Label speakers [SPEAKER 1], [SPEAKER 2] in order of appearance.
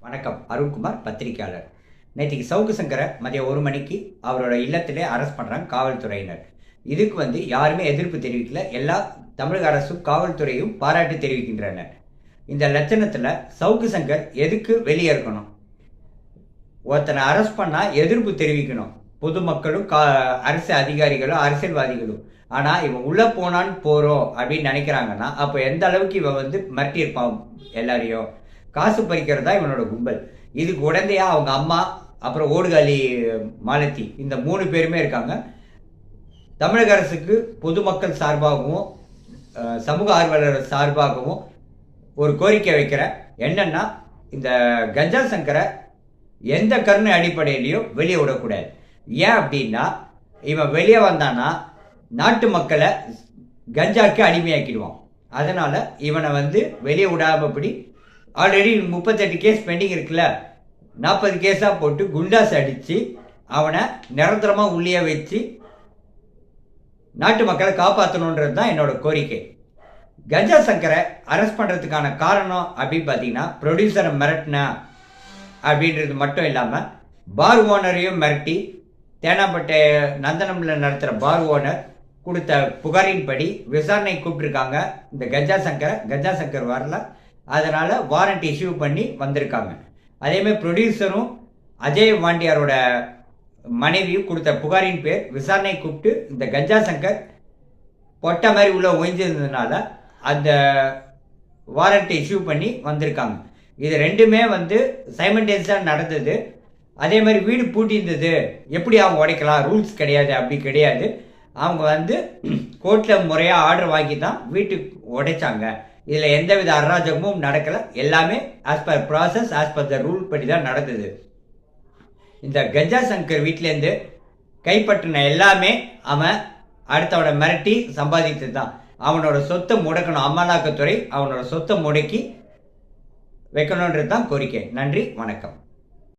[SPEAKER 1] வணக்கம். அருண்குமார், பத்திரிகையாளர். நேற்றுக்கு சவுக்கு சங்கரை மதியம் 1 மணிக்கு அவரோட இல்லத்திலே அரெஸ்ட் பண்ணுறாங்க காவல்துறையினர். இதுக்கு யாருமே எதிர்ப்பு தெரிவிக்கல. எல்லா தமிழக அரசும் காவல்துறையும் பாராட்டு தெரிவிக்கின்றனர். இந்த லட்சணத்தில் சவுக்கு சங்கர் எதுக்கு வெளியே இருக்கணும்? ஒருத்தனை அரெஸ்ட் பண்ணால் எதிர்ப்பு தெரிவிக்கணும் பொதுமக்களும் அரசு அதிகாரிகளும் அரசியல்வாதிகளும். ஆனால் இவன் உள்ளே போகிறோம் அப்படின்னு நினைக்கிறாங்கன்னா அப்போ எந்த அளவுக்கு இவன் மிரட்டியிருப்பான் எல்லாரையும். காசு பறிக்கிறதா இவனோட கும்பல். இதுக்கு உடந்தையா அவங்க அம்மா, அப்புறம் ஓடுகாலி மாலத்தி, இந்த 3 பேருமே இருக்காங்க. தமிழக அரசுக்கு பொதுமக்கள் சார்பாகவும் சமூக ஆர்வலர் சார்பாகவும் ஒரு கோரிக்கை வைக்கிறேன். என்னன்னா, இந்த கஞ்சா சங்கரை எந்த கருணை அடிப்படையிலையும் வெளியே விடக்கூடாது. ஏன் அப்படின்னா, இவன் வெளியே வந்தானா நாட்டு மக்களை கஞ்சாக்கு அடிமையாக்கிடுவான். அதனால இவனை வெளியே விடாமப்படி ஆல்ரெடி 38 கேஸ் பெண்டிங் இருக்குல்ல, 40 கேஸாக போட்டு குண்டாஸ் அடித்து அவனை நிரந்தரமாக உள்ளே வச்சு நாட்டு மக்களை காப்பாற்றணுன்றது தான் என்னோட கோரிக்கை. கஞ்சா சங்கரை அரெஸ்ட் பண்ணுறதுக்கான காரணம் அப்படின்னு பார்த்தீங்கன்னா, ப்ரொடியூசரை மிரட்டினா அப்படின்றது மட்டும் இல்லாமல் பார் ஓனரையும் மிரட்டி தேனாம்பட்டை நந்தனமில் நடத்துகிற பார் ஓனர் கொடுத்த புகாரின்படி விசாரணை கூப்பிட்டுருக்காங்க. இந்த கஞ்சா சங்கர் வரல, அதனால் வாரண்ட் இஷ்யூ பண்ணி வந்திருக்காங்க. அதேமாதிரி ப்ரொடியூசரும் அஜய் வாண்டியாரோட மனைவியும் கொடுத்த புகாரின் பேர் விசாரணை கூப்பிட்டு இந்த கஞ்சா சங்கர் பொட்டை மாதிரி உள்ள ஒழிஞ்சிருந்ததுனால அந்த வாரண்ட் இஷ்யூ பண்ணி வந்திருக்காங்க. இது ரெண்டுமே சைமல்டேனியஸாக நடந்தது. அதே மாதிரி வீடு பூட்டியிருந்தது, எப்படி அவங்க உடைக்கலாம், ரூல்ஸ் கிடையாது, அப்படி கிடையாது. அவங்க கோர்ட்டில் முறையாக ஆர்டர் வாங்கி தான் வீட்டுக்கு உடைச்சாங்க. இதில் எந்தவித அராஜகமும் நடக்கலை. எல்லாமே as per process, as per the rule படி தான் நடந்தது. இந்த கஞ்சா சங்கர் வீட்டிலேருந்து கைப்பற்றின எல்லாமே அவன் அடுத்தவனை மிரட்டி சம்பாதித்தது தான். அவனோட சொத்தை முடக்கணும், அமலாக்கத்துறை அவனோட சொத்தை முடக்கி வைக்கணுன்றது தான் கோரிக்கை. நன்றி, வணக்கம்.